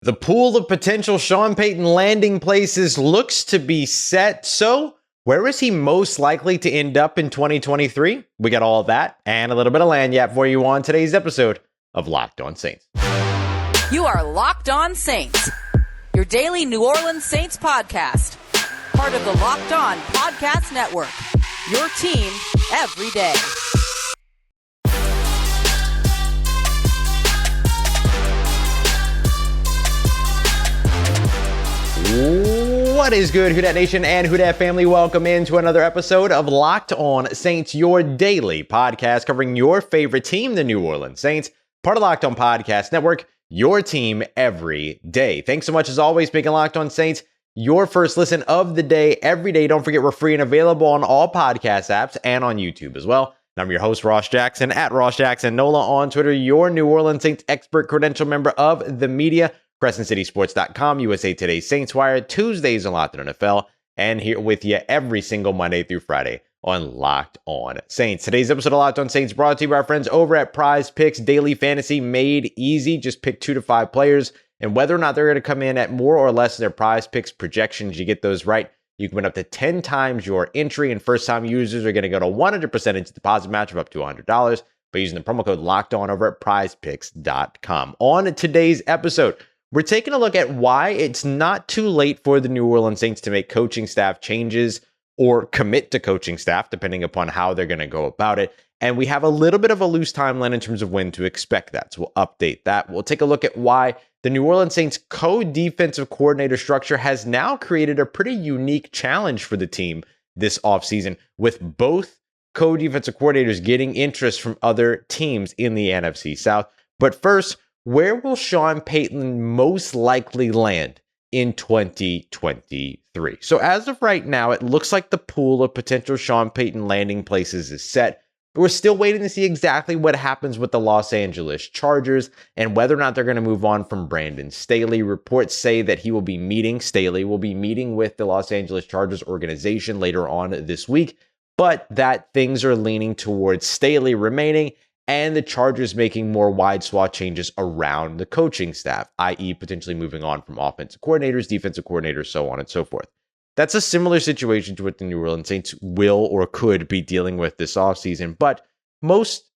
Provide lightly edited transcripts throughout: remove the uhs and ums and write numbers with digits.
The pool of potential Sean Payton landing places looks to be set. So, where is he most likely to end up in 2023? We got all of that and a little bit of lagniappe for you on today's episode of Locked On Saints. You are Locked On Saints, your daily New Orleans Saints podcast. Part of the Locked On Podcast Network, your team every day. What is good, Who Dat Nation and Who Dat family? Welcome into another episode of Locked On Saints, your daily podcast covering your favorite team, the New Orleans Saints, part of Locked On Podcast Network, your team every day. Thanks so much, as always, making Locked On Saints your first listen of the day every day. Don't forget, we're free and available on all podcast apps and on YouTube as well. And I'm your host, Ross Jackson, at Ross Jackson Nola on Twitter, your New Orleans Saints expert credential member of the media. CrescentCitySports.com, USA Today Saints Wire, Tuesdays on Locked On NFL, and here with you every single Monday through Friday on Locked On Saints. Today's episode of Locked On Saints brought to you by our friends over at Prize Picks. Daily fantasy made easy. Just pick 2 to 5 players, and whether or not they're going to come in at more or less than their Prize Picks projections, you get those right, you can win up to 10 times your entry, and first-time users are going to get a 100% into deposit match of up to $100 by using the promo code Locked On over at PrizePicks.com. On today's episode, we're taking a look at why it's not too late for the New Orleans Saints to make coaching staff changes or commit to coaching staff, depending upon how they're going to go about it. And we have a little bit of a loose timeline in terms of when to expect that. So we'll update that. We'll take a look at why the New Orleans Saints co-defensive coordinator structure has now created a pretty unique challenge for the team this offseason, with both co-defensive coordinators getting interest from other teams in the NFC South. But first, where will Sean Payton most likely land in 2023? So as of right now, it looks like the pool of potential Sean Payton landing places is set. But we're still waiting to see exactly what happens with the Los Angeles Chargers and whether or not they're going to move on from Brandon Staley. Reports say that Staley will be meeting with the Los Angeles Chargers organization later on this week, but that things are leaning towards Staley remaining and the Chargers making more wide swath changes around the coaching staff, i.e. potentially moving on from offensive coordinators, defensive coordinators, so on and so forth. That's a similar situation to what the New Orleans Saints will or could be dealing with this offseason, but most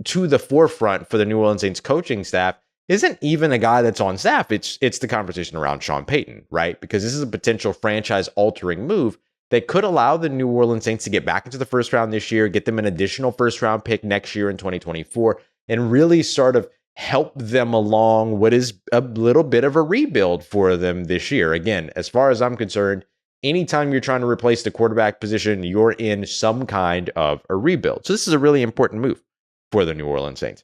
to the forefront for the New Orleans Saints coaching staff isn't even a guy that's on staff. It's the conversation around Sean Payton, right? Because this is a potential franchise-altering move that could allow the New Orleans Saints to get back into the first round this year, get them an additional first-round pick next year in 2024, and really sort of help them along what is a little bit of a rebuild for them this year. Again, as far as I'm concerned, anytime you're trying to replace the quarterback position, you're in some kind of a rebuild. So this is a really important move for the New Orleans Saints.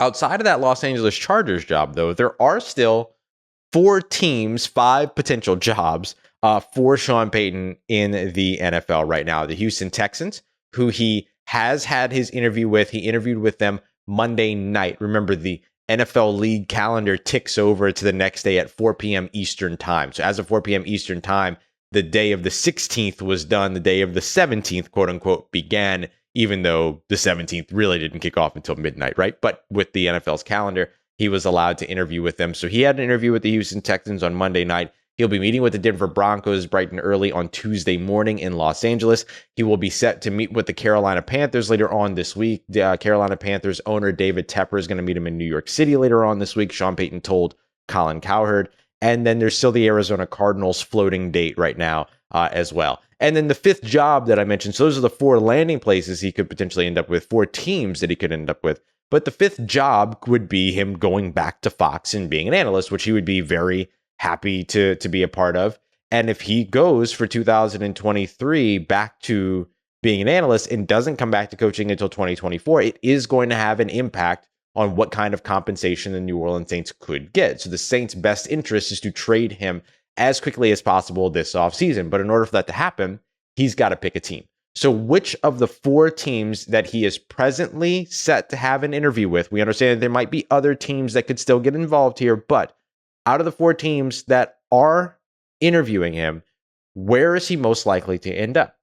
Outside of that Los Angeles Chargers job, though, there are still 5 potential jobs for Sean Payton in the NFL right now. The Houston Texans, who he has had his interview with. He interviewed with them Monday night. Remember, the NFL league calendar ticks over to the next day at 4 p.m. Eastern time. So as of 4 p.m. Eastern time, the day of the 16th was done. The day of the 17th, quote unquote, began, even though the 17th really didn't kick off until midnight, right? But with the NFL's calendar, he was allowed to interview with them. So he had an interview with the Houston Texans on Monday night. He'll be meeting with the Denver Broncos bright and early on Tuesday morning in Los Angeles. He will be set to meet with the Carolina Panthers later on this week. The Carolina Panthers owner David Tepper is going to meet him in New York City later on this week, Sean Payton told Colin Cowherd. And then there's still the Arizona Cardinals floating date right now as well. And then the 5th job that I mentioned, so those are the 4 landing places he could potentially end up with, 4 teams that he could end up with. But the 5th job would be him going back to Fox and being an analyst, which he would be very happy to be a part of. And if he goes for 2023 back to being an analyst and doesn't come back to coaching until 2024, it is going to have an impact on what kind of compensation the New Orleans Saints could get. So the Saints' best interest is to trade him as quickly as possible this offseason. But in order for that to happen, he's got to pick a team. So which of the 4 teams that he is presently set to have an interview with, we understand that there might be other teams that could still get involved here, but out of the 4 teams that are interviewing him, where is he most likely to end up?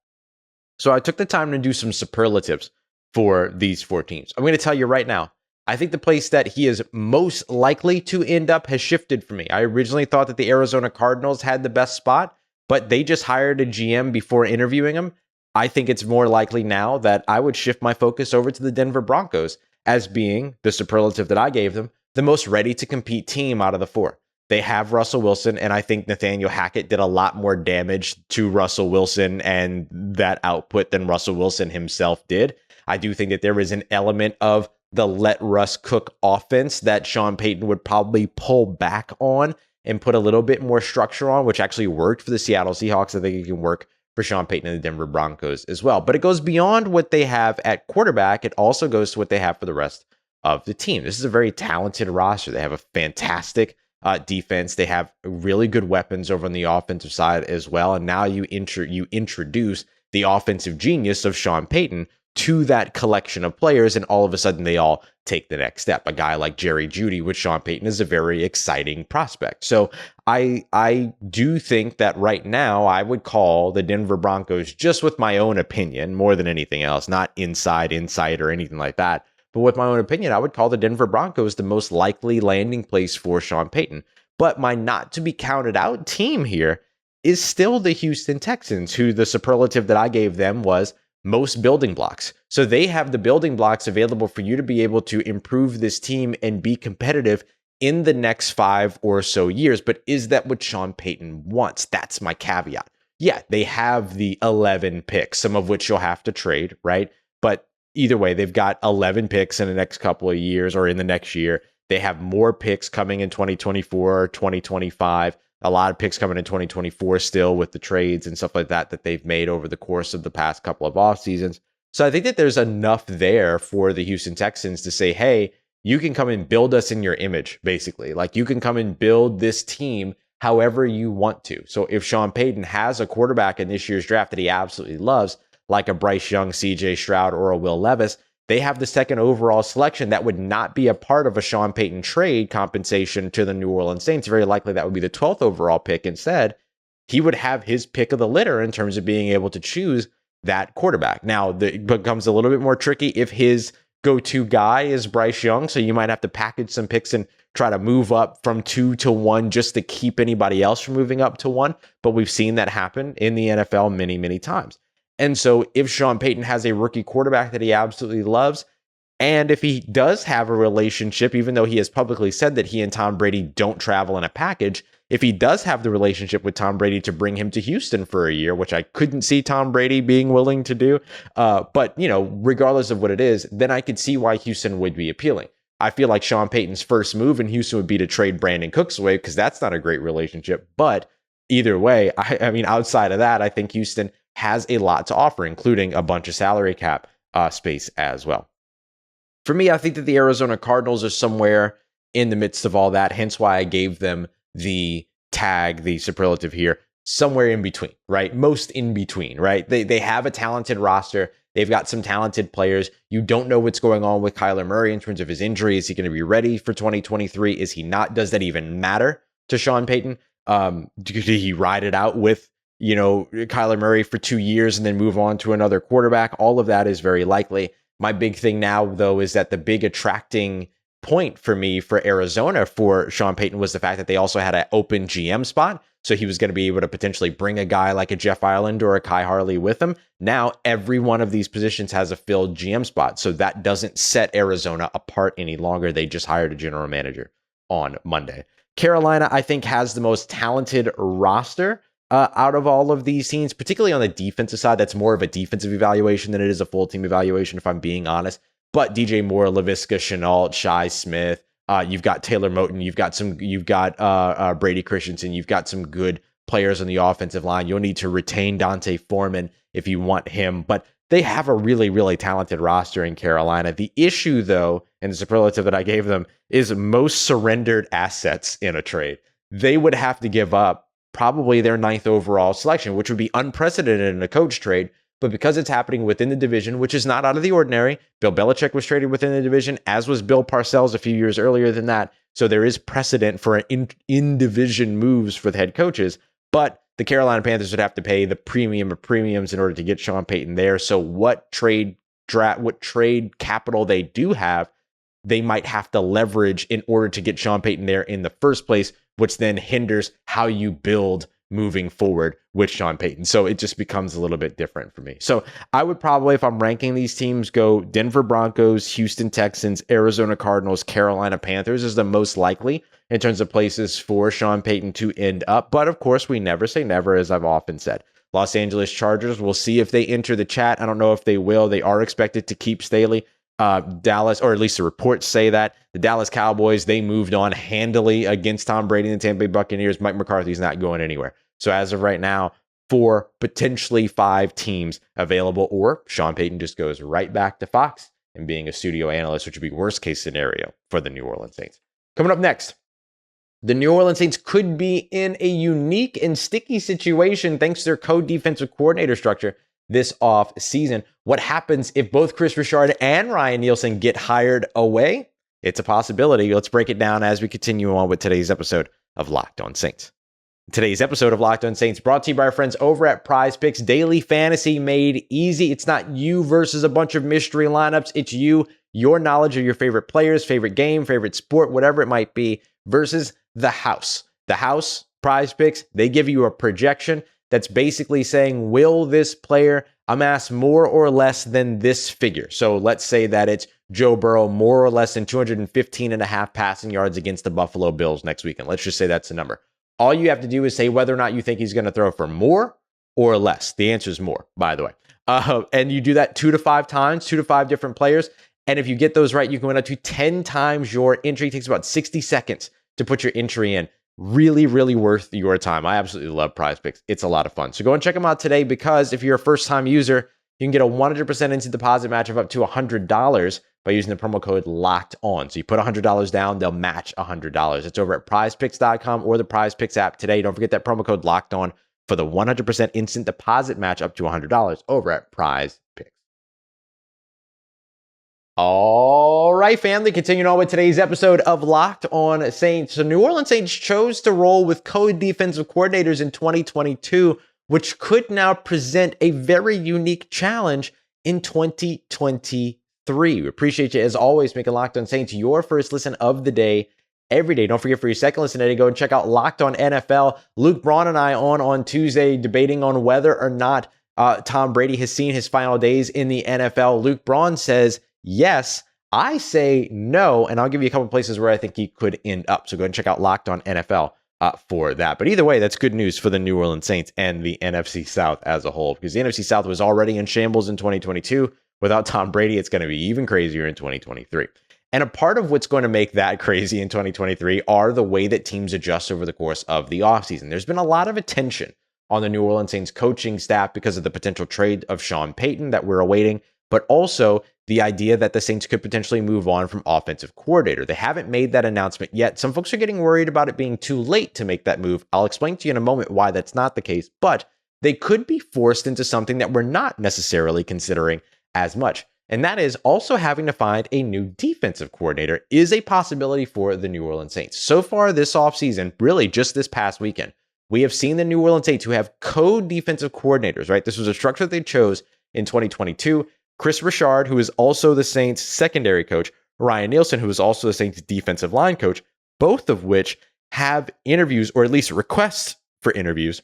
So I took the time to do some superlatives for these 4 teams. I'm going to tell you right now, I think the place that he is most likely to end up has shifted for me. I originally thought that the Arizona Cardinals had the best spot, but they just hired a GM before interviewing him. I think it's more likely now that I would shift my focus over to the Denver Broncos as being the superlative that I gave them, the most ready to compete team out of the four. They have Russell Wilson, and I think Nathaniel Hackett did a lot more damage to Russell Wilson and that output than Russell Wilson himself did. I do think that there is an element of the let Russ cook offense that Sean Payton would probably pull back on and put a little bit more structure on, which actually worked for the Seattle Seahawks. I think it can work for Sean Payton and the Denver Broncos as well. But it goes beyond what they have at quarterback. It also goes to what they have for the rest of the team. This is a very talented roster. They have a fantastic defense. They have really good weapons over on the offensive side as well. And now you introduce the offensive genius of Sean Payton to that collection of players, and all of a sudden they all take the next step. A guy like Jerry Jeudy with Sean Payton is a very exciting prospect. So I do think that right now I would call the Denver Broncos, just with my own opinion, more than anything else, not inside or anything like that, but with my own opinion, I would call the Denver Broncos the most likely landing place for Sean Payton. But my not to be counted out team here is still the Houston Texans, who the superlative that I gave them was most building blocks. So they have the building blocks available for you to be able to improve this team and be competitive in the next 5 or so years. But is that what Sean Payton wants? That's my caveat. Yeah, they have the 11 picks, some of which you'll have to trade, right? But either way, they've got 11 picks in the next couple of years or in the next year. They have more picks coming in 2024, 2025. A lot of picks coming in 2024 still with the trades and stuff like that they've made over the course of the past couple of off seasons. So I think that there's enough there for the Houston Texans to say, hey, you can come and build us in your image, basically. Like, you can come and build this team however you want to. So if Sean Payton has a quarterback in this year's draft that he absolutely loves, like a Bryce Young, CJ Stroud, or a Will Levis, they have the second overall selection that would not be a part of a Sean Payton trade compensation to the New Orleans Saints. Very likely that would be the 12th overall pick. Instead, he would have his pick of the litter in terms of being able to choose that quarterback. Now, it becomes a little bit more tricky if his go-to guy is Bryce Young. So you might have to package some picks and try to move up from 2 to 1 just to keep anybody else from moving up to 1. But we've seen that happen in the NFL many, many times. And so if Sean Payton has a rookie quarterback that he absolutely loves, and if he does have a relationship, even though he has publicly said that he and Tom Brady don't travel in a package, if he does have the relationship with Tom Brady to bring him to Houston for a year, which I couldn't see Tom Brady being willing to do, but regardless of what it is, then I could see why Houston would be appealing. I feel like Sean Payton's first move in Houston would be to trade Brandon Cooks away, because that's not a great relationship. But either way, I mean, outside of that, I think Houston has a lot to offer, including a bunch of salary cap space as well. For me, I think that the Arizona Cardinals are somewhere in the midst of all that, hence why I gave them the tag, the superlative here, somewhere in between, right? Most in between, right? They have a talented roster. They've got some talented players. You don't know what's going on with Kyler Murray in terms of his injury. Is he going to be ready for 2023? Is he not? Does that even matter to Sean Payton? Did he ride it out with Kyler Murray for 2 years and then move on to another quarterback? All of that is very likely. My big thing now, though, is that the big attracting point for me for Arizona for Sean Payton was the fact that they also had an open GM spot. So he was going to be able to potentially bring a guy like a Jeff Ireland or a Kai Harley with him. Now, every one of these positions has a filled GM spot. So that doesn't set Arizona apart any longer. They just hired a general manager on Monday. Carolina, I think, has the most talented roster out of all of these teams, particularly on the defensive side. That's more of a defensive evaluation than it is a full team evaluation, if I'm being honest. But DJ Moore, Laviska Shenault, Shai Smith, you've got Taylor Moton, you've got Brady Christensen, you've got some good players on the offensive line. You'll need to retain Dante Foreman if you want him, but they have a really, really talented roster in Carolina. The issue, though, and the superlative that I gave them, is most surrendered assets in a trade. They would have to give up probably their 9th overall selection, which would be unprecedented in a coach trade. But because it's happening within the division, which is not out of the ordinary, Bill Belichick was traded within the division, as was Bill Parcells a few years earlier than that. So there is precedent for in-division moves for the head coaches. But the Carolina Panthers would have to pay the premium of premiums in order to get Sean Payton there. So what trade capital they do have they might have to leverage in order to get Sean Payton there in the first place, which then hinders how you build moving forward with Sean Payton. So it just becomes a little bit different for me. So I would probably, if I'm ranking these teams, go Denver Broncos, Houston Texans, Arizona Cardinals, Carolina Panthers is the most likely in terms of places for Sean Payton to end up. But of course, we never say never, as I've often said. Los Angeles Chargers, we'll see if they enter the chat. I don't know if they will. They are expected to keep Staley. Dallas, or at least the reports say that. The Dallas Cowboys, they moved on handily against Tom Brady and the Tampa Bay Buccaneers. Mike McCarthy's not going anywhere. So as of right now, 4, potentially 5 teams available, or Sean Payton just goes right back to Fox and being a studio analyst, which would be worst case scenario for the New Orleans Saints. Coming up next, the New Orleans Saints could be in a unique and sticky situation thanks to their co-defensive coordinator structure this off season. What happens if both Kris Richard and Ryan Nielsen get hired away? It's a possibility. Let's break it down as we continue on with today's episode of Locked On Saints. Today's episode of Locked On Saints brought to you by our friends over at Prize Picks. Daily fantasy made easy. It's not you versus a bunch of mystery lineups. It's you, your knowledge of your favorite players, favorite game, favorite sport, whatever it might be, versus the house. The house, Prize Picks, they give you a projection that's basically saying, will this player amass more or less than this figure? So let's say that it's Joe Burrow more or less than 215.5 passing yards against the Buffalo Bills next weekend. Let's just say that's the number. All you have to do is say whether or not you think he's going to throw for more or less. The answer is more, by the way. And you do that 2 to 5 times, 2 to 5 different players. And if you get those right, you can win up to 10 times your entry. It takes about 60 seconds to put your entry in. Really, really worth your time. I absolutely love Prize Picks. It's a lot of fun. So go and check them out today, because if you're a first-time user, you can get a 100% instant deposit match of up to $100 by using the promo code LOCKED ON. So you put $100 down, they'll match $100. It's over at prizepicks.com or the Prize Picks app today. Don't forget that promo code LOCKED ON for the 100% instant deposit match up to $100 over at Prize Picks. All right, family, continuing on with today's episode of Locked On Saints. So New Orleans Saints chose to roll with co-defensive coordinators in 2022, which could now present a very unique challenge in 2023. We appreciate you, as always, making Locked On Saints your first listen of the day every day. Don't forget, for your second listen today, go and check out Locked On NFL. Luke Braun and I on Tuesday debating on whether or not Tom Brady has seen his final days in the NFL. Luke Braun says yes. I say no, and I'll give you a couple places where I think he could end up. So go ahead and check out Locked On NFL for that. But either way, that's good news for the New Orleans Saints and the NFC South as a whole, because the NFC South was already in shambles in 2022. Without Tom Brady, it's going to be even crazier in 2023. And a part of what's going to make that crazy in 2023 are the way that teams adjust over the course of the offseason. There's been a lot of attention on the New Orleans Saints coaching staff because of the potential trade of Sean Payton that we're awaiting, but also the idea that the Saints could potentially move on from offensive coordinator. They haven't made that announcement yet. Some folks are getting worried about it being too late to make that move. I'll explain to you in a moment why that's not the case, but they could be forced into something that we're not necessarily considering as much. And that is also having to find a new defensive coordinator is a possibility for the New Orleans Saints. So far this offseason, really just this past weekend, we have seen the New Orleans Saints who have co-defensive coordinators, right? This was a structure that they chose in 2022. Kris Richard, who is also the Saints secondary coach, Ryan Nielsen, who is also the Saints defensive line coach, both of which have interviews, or at least requests for interviews,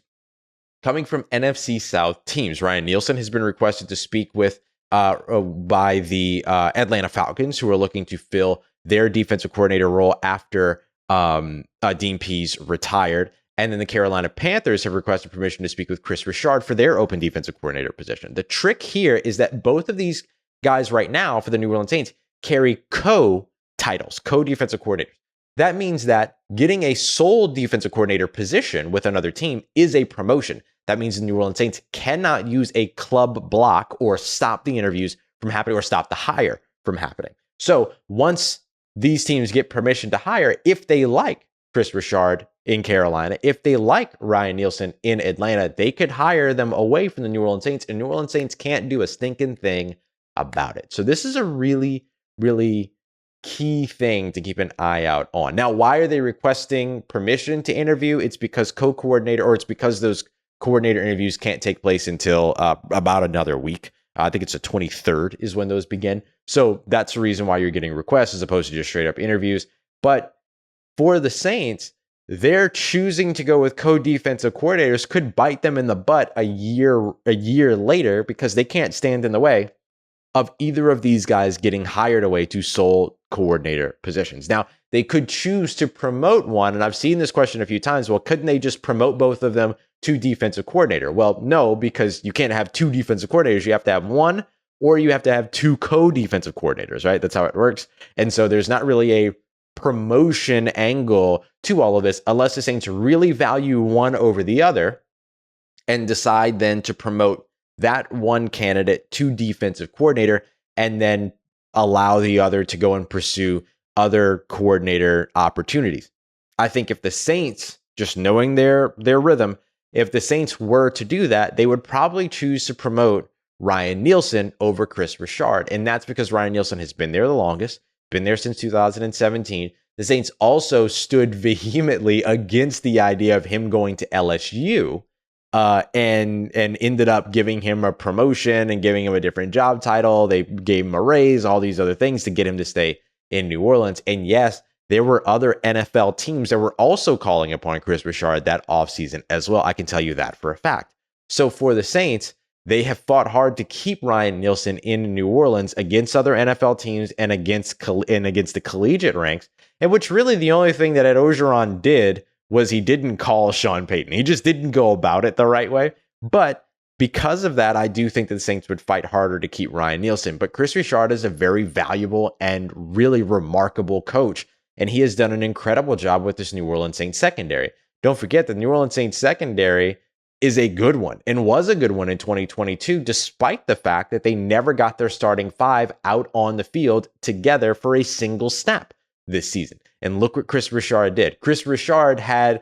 coming from NFC South teams. Ryan Nielsen has been requested to speak with by the Atlanta Falcons, who are looking to fill their defensive coordinator role after Dean Pease retired. And then the Carolina Panthers have requested permission to speak with Kris Richard for their open defensive coordinator position. The trick here is that both of these guys right now for the New Orleans Saints carry co-titles, co-defensive coordinators. That means that getting a sole defensive coordinator position with another team is a promotion. That means the New Orleans Saints cannot use a club block or stop the interviews from happening or stop the hire from happening. So once these teams get permission to hire, if they like Kris Richard in Carolina, if they like Ryan Nielsen in Atlanta, they could hire them away from the New Orleans Saints, and New Orleans Saints can't do a stinking thing about it. So this is a really, really key thing to keep an eye out on. Now, why are they requesting permission to interview? It's because it's because those coordinator interviews can't take place until about another week. I think it's the 23rd is when those begin. So that's the reason why you're getting requests as opposed to just straight up interviews. But for the Saints, they're choosing to go with co-defensive coordinators could bite them in the butt a year later because they can't stand in the way of either of these guys getting hired away to sole coordinator positions. Now, they could choose to promote one, and I've seen this question a few times. Well, couldn't they just promote both of them to defensive coordinator? Well, no, because you can't have two defensive coordinators. You have to have one, or you have to have two co-defensive coordinators, right? That's how it works. And so there's not really a promotion angle to all of this unless the Saints really value one over the other and decide then to promote that one candidate to defensive coordinator and then allow the other to go and pursue other coordinator opportunities. I think if the Saints, just knowing their rhythm, if the Saints were to do that, they would probably choose to promote Ryan Nielsen over Kris Richard. And that's because Ryan Nielsen has been there the longest, been there since 2017. The Saints also stood vehemently against the idea of him going to LSU and ended up giving him a promotion and giving him a different job title. They gave him a raise, all these other things to get him to stay in New Orleans. And yes, there were other NFL teams that were also calling upon Kris Richard that offseason as well. I can tell you that for a fact. So for the Saints, they have fought hard to keep Ryan Nielsen in New Orleans against other NFL teams and against the collegiate ranks. And which really the only thing that Ed Orgeron did was he didn't call Sean Payton. He just didn't go about it the right way. But because of that, I do think that the Saints would fight harder to keep Ryan Nielsen. But Kris Richard is a very valuable and really remarkable coach. And he has done an incredible job with this New Orleans Saints secondary. Don't forget the New Orleans Saints secondary is a good one and was a good one in 2022, despite the fact that they never got their starting five out on the field together for a single snap this season. And look what Kris Richard did. Kris Richard had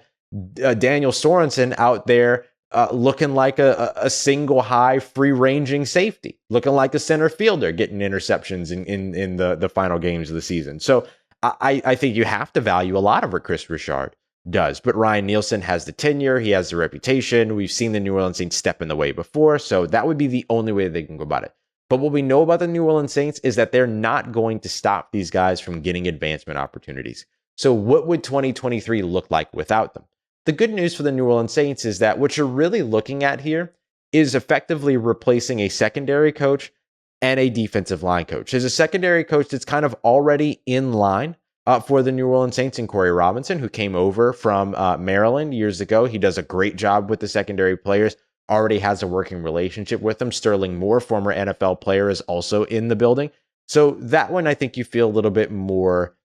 Daniel Sorensen out there looking like a single high free-ranging safety, looking like a center fielder, getting interceptions in the final games of the season. So I think you have to value a lot of what Kris Richard does. But Ryan Nielsen has the tenure. He has the reputation. We've seen the New Orleans Saints step in the way before. So that would be the only way they can go about it. But what we know about the New Orleans Saints is that they're not going to stop these guys from getting advancement opportunities. So what would 2023 look like without them? The good news for the New Orleans Saints is that what you're really looking at here is effectively replacing a secondary coach and a defensive line coach. There's a secondary coach that's kind of already in line for the New Orleans Saints in Corey Robinson, who came over from Maryland years ago. He does a great job with the secondary players, already has a working relationship with them. Sterling Moore, former NFL player, is also in the building. So that one, I think you feel a little bit more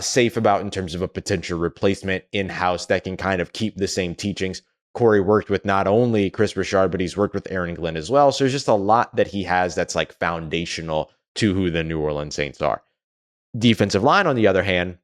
safe about in terms of a potential replacement in-house that can kind of keep the same teachings. Corey worked with not only Kris Richard, but he's worked with Aaron Glenn as well. So there's just a lot that he has that's like foundational to who the New Orleans Saints are. Defensive line, on the other hand,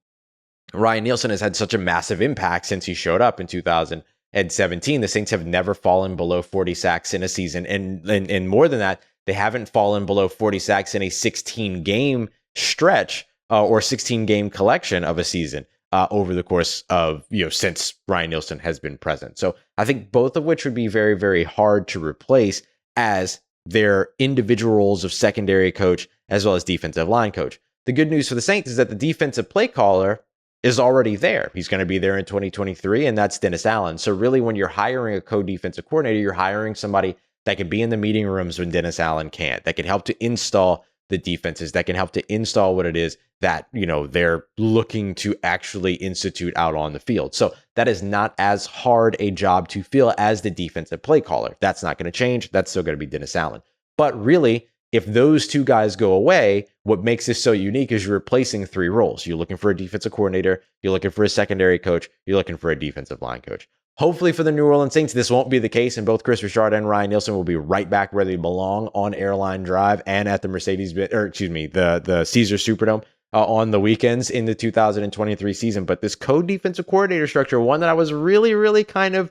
Ryan Nielsen has had such a massive impact since he showed up in 2017. The Saints have never fallen below 40 sacks in a season. And more than that, they haven't fallen below 40 sacks in a 16-game stretch or 16-game collection of a season over the course of, since Ryan Nielsen has been present. So I think both of which would be very, very hard to replace as their individual roles of secondary coach as well as defensive line coach. The good news for the Saints is that the defensive play caller is already there. He's going to be there in 2023, and that's Dennis Allen. So really, when you're hiring a co-defensive coordinator, you're hiring somebody that can be in the meeting rooms when Dennis Allen can't, that can help to install the defenses, that can help to install what it is that, they're looking to actually institute out on the field. So that is not as hard a job to fill as the defensive play caller. That's not going to change. That's still going to be Dennis Allen. But really, if those two guys go away, what makes this so unique is you're replacing three roles. You're looking for a defensive coordinator, you're looking for a secondary coach, you're looking for a defensive line coach. Hopefully for the New Orleans Saints, this won't be the case, and both Kris Richard and Ryan Nielsen will be right back where they belong on Airline Drive and at the the Caesar Superdome on the weekends in the 2023 season. But this co-defensive coordinator structure, one that I was really, really kind of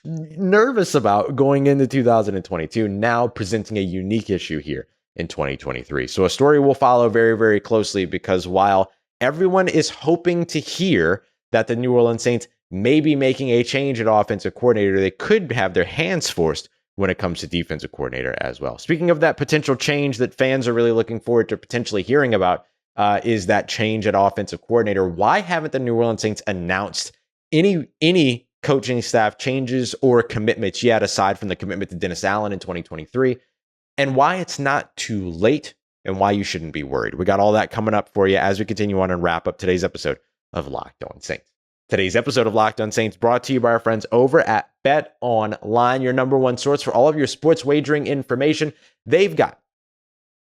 nervous about going into 2022, now presenting a unique issue here in 2023. So a story we'll follow very, very closely, because while everyone is hoping to hear that the New Orleans Saints may be making a change at offensive coordinator, they could have their hands forced when it comes to defensive coordinator as well. Speaking of that potential change that fans are really looking forward to potentially hearing about, is that change at offensive coordinator. Why haven't the New Orleans Saints announced any coaching staff changes or commitments yet, aside from the commitment to Dennis Allen in 2023? And why it's not too late, and why you shouldn't be worried. We got all that coming up for you as we continue on and wrap up today's episode of Locked On Saints. Today's episode of Locked On Saints brought to you by our friends over at Bet Online, your number one source for all of your sports wagering information. They've got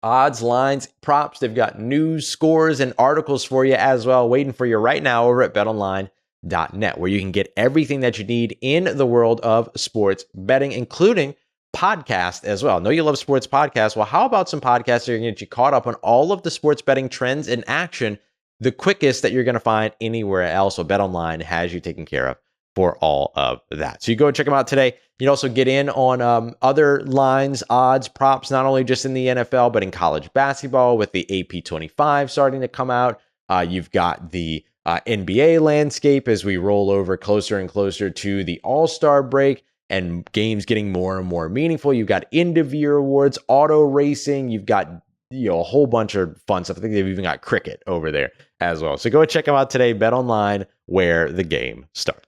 odds, lines, props. They've got news, scores, and articles for you as well, waiting for you right now over at betonline.net, where you can get everything that you need in the world of sports betting, including podcast as well. I know you love sports podcasts. Well, how about some podcasts that are going to get you caught up on all of the sports betting trends in action, the quickest that you're going to find anywhere else? So BetOnline has you taken care of for all of that. So you go and check them out today. You can also get in on other lines, odds, props, not only just in the NFL, but in college basketball with the AP 25 starting to come out. You've got the NBA landscape as we roll over closer and closer to the All-Star break, and games getting more and more meaningful. You've got end-of-year awards, auto racing. You've got a whole bunch of fun stuff. I think they've even got cricket over there as well. So go and check them out today. Bet Online, where the game starts.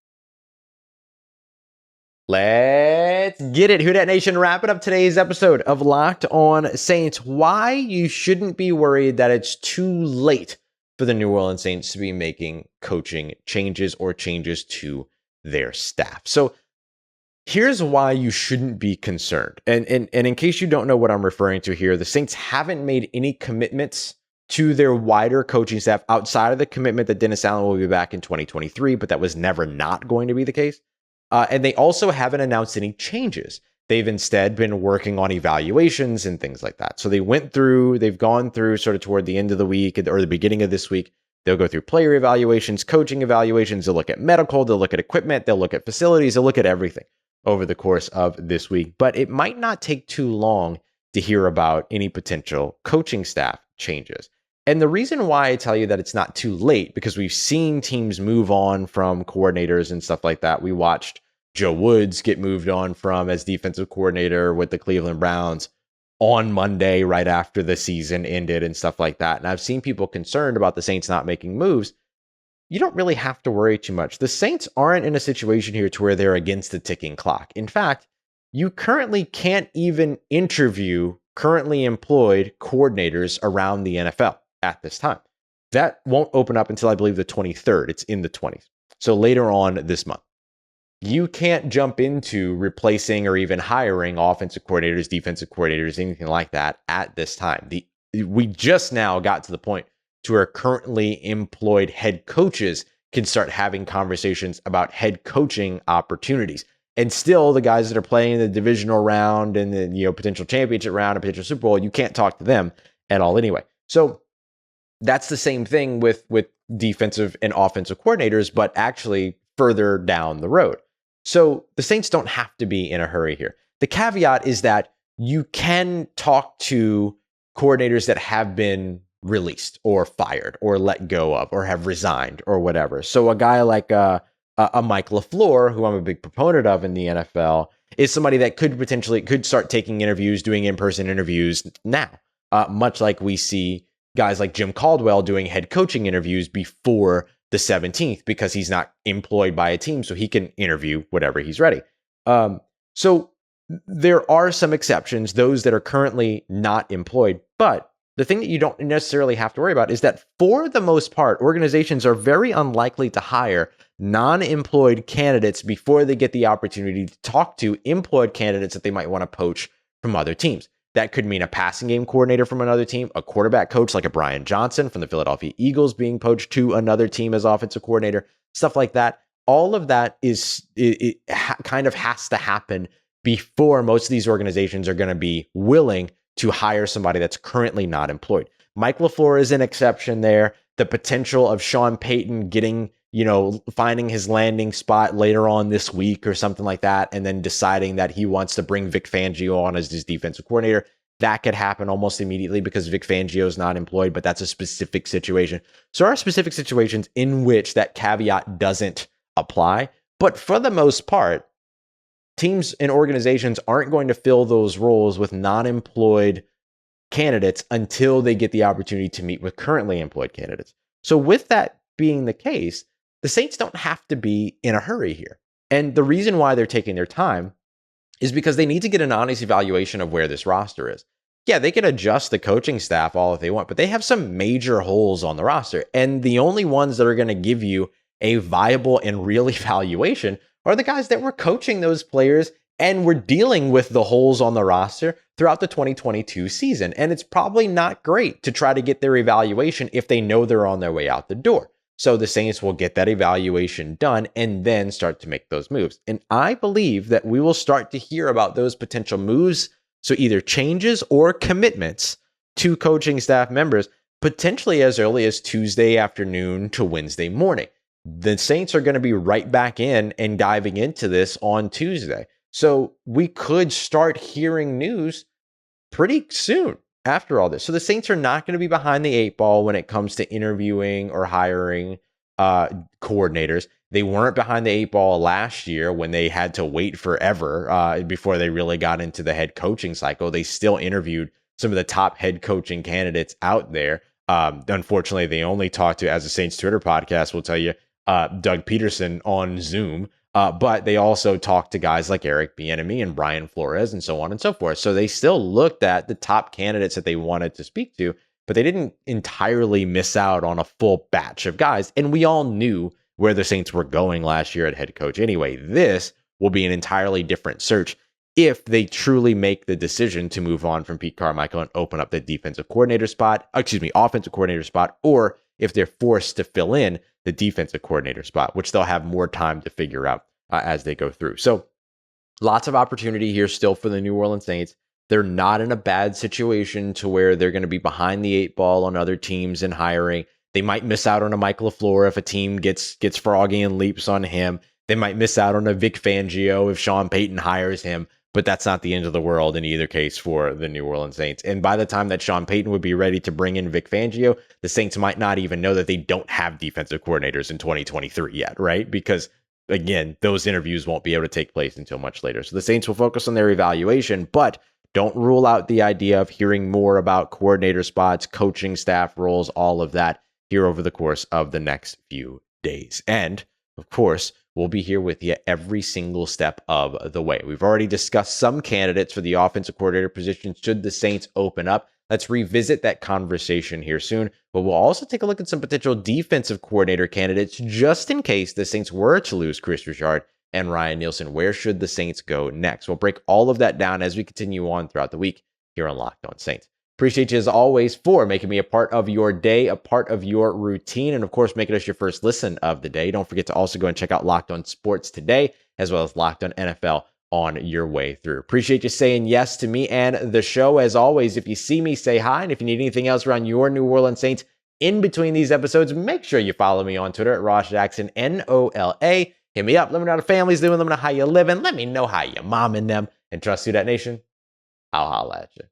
Let's get it. Who Dat Nation, wrapping up today's episode of Locked On Saints. Why you shouldn't be worried that it's too late for the New Orleans Saints to be making coaching changes or changes to their staff. So here's why you shouldn't be concerned. And in case you don't know what I'm referring to here, the Saints haven't made any commitments to their wider coaching staff outside of the commitment that Dennis Allen will be back in 2023, but that was never not going to be the case. And they also haven't announced any changes. They've instead been working on evaluations and things like that. So they've gone through sort of toward the end of the week or the beginning of this week. They'll go through player evaluations, coaching evaluations. They'll look at medical. They'll look at equipment. They'll look at facilities. They'll look at everything over the course of this week. But it might not take too long to hear about any potential coaching staff changes. And the reason why I tell you that it's not too late, because we've seen teams move on from coordinators and stuff like that. We watched Joe Woods get moved on from as defensive coordinator with the Cleveland Browns on Monday, right after the season ended and stuff like that. And I've seen people concerned about the Saints not making moves. You don't really have to worry too much. The Saints aren't in a situation here to where they're against the ticking clock. In fact, you currently can't even interview currently employed coordinators around the NFL at this time. That won't open up until I believe the 23rd. It's in the 20s. So later on this month. You can't jump into replacing or even hiring offensive coordinators, defensive coordinators, anything like that at this time. We just now got to the point to where currently employed head coaches can start having conversations about head coaching opportunities. And still, the guys that are playing in the divisional round and the potential championship round and potential Super Bowl, you can't talk to them at all anyway. So that's the same thing with defensive and offensive coordinators, but actually further down the road. So the Saints don't have to be in a hurry here. The caveat is that you can talk to coordinators that have been released or fired or let go of or have resigned or whatever. So a guy like a Mike LaFleur, who I'm a big proponent of in the NFL, is somebody that could start taking interviews, doing in-person interviews now, much like we see guys like Jim Caldwell doing head coaching interviews before the 17th, because he's not employed by a team, so he can interview whatever he's ready. So there are some exceptions, those that are currently not employed. But the thing that you don't necessarily have to worry about is that for the most part, organizations are very unlikely to hire non-employed candidates before they get the opportunity to talk to employed candidates that they might want to poach from other teams. That could mean a passing game coordinator from another team, a quarterback coach like a Brian Johnson from the Philadelphia Eagles being poached to another team as offensive coordinator, stuff like that. All of that kind of has to happen before most of these organizations are going to be willing to hire somebody that's currently not employed. Mike LaFleur is an exception there. The potential of Sean Payton getting, finding his landing spot later on this week or something like that, and then deciding that he wants to bring Vic Fangio on as his defensive coordinator. That could happen almost immediately because Vic Fangio is not employed, but that's a specific situation. So there are specific situations in which that caveat doesn't apply. But for the most part, teams and organizations aren't going to fill those roles with non-employed candidates until they get the opportunity to meet with currently employed candidates. So with that being the case, the Saints don't have to be in a hurry here. And the reason why they're taking their time is because they need to get an honest evaluation of where this roster is. Yeah, they can adjust the coaching staff all if they want, but they have some major holes on the roster. And the only ones that are going to give you a viable and real evaluation are the guys that were coaching those players and were dealing with the holes on the roster throughout the 2022 season. And it's probably not great to try to get their evaluation if they know they're on their way out the door. So the Saints will get that evaluation done and then start to make those moves. And I believe that we will start to hear about those potential moves, so either changes or commitments to coaching staff members, potentially as early as Tuesday afternoon to Wednesday morning. The Saints are going to be right back in and diving into this on Tuesday. So we could start hearing news pretty soon after all this. So the Saints are not going to be behind the eight ball when it comes to interviewing or hiring coordinators. They weren't behind the eight ball last year when they had to wait forever before they really got into the head coaching cycle. They still interviewed some of the top head coaching candidates out there. Unfortunately, they only talked to, as the Saints Twitter podcast will tell you, Doug Peterson on Zoom. But they also talked to guys like Eric Bieniemy and Brian Flores and so on and so forth. So they still looked at the top candidates that they wanted to speak to, but they didn't entirely miss out on a full batch of guys. And we all knew where the Saints were going last year at head coach. Anyway, this will be an entirely different search if they truly make the decision to move on from Pete Carmichael and open up the offensive coordinator spot, or if they're forced to fill in the defensive coordinator spot, which they'll have more time to figure out as they go through. So lots of opportunity here still for the New Orleans Saints. They're not in a bad situation to where they're going to be behind the eight ball on other teams in hiring. They might miss out on a Michael LaFleur if a team gets froggy and leaps on him. They might miss out on a Vic Fangio if Sean Payton hires him, but that's not the end of the world in either case for the New Orleans Saints. And by the time that Sean Payton would be ready to bring in Vic Fangio, the Saints might not even know that they don't have defensive coordinators in 2023 yet, right? Because again, those interviews won't be able to take place until much later. So the Saints will focus on their evaluation, but don't rule out the idea of hearing more about coordinator spots, coaching staff roles, all of that here over the course of the next few days. And of course, we'll be here with you every single step of the way. We've already discussed some candidates for the offensive coordinator position should the Saints open up. Let's revisit that conversation here soon, but we'll also take a look at some potential defensive coordinator candidates just in case the Saints were to lose Kris Richard and Ryan Nielsen. Where should the Saints go next? We'll break all of that down as we continue on throughout the week here on Locked On Saints. Appreciate you as always for making me a part of your day, a part of your routine, and of course, making us your first listen of the day. Don't forget to also go and check out Locked On Sports today, as well as Locked On NFL on your way through. Appreciate you saying yes to me and the show. As always, if you see me, say hi. And if you need anything else around your New Orleans Saints in between these episodes, make sure you follow me on Twitter at Ross Jackson, NOLA. Hit me up. Let me know how the family's doing. Let me know how you're living. Let me know how you're momming them. And trust you, that nation, I'll holla at you.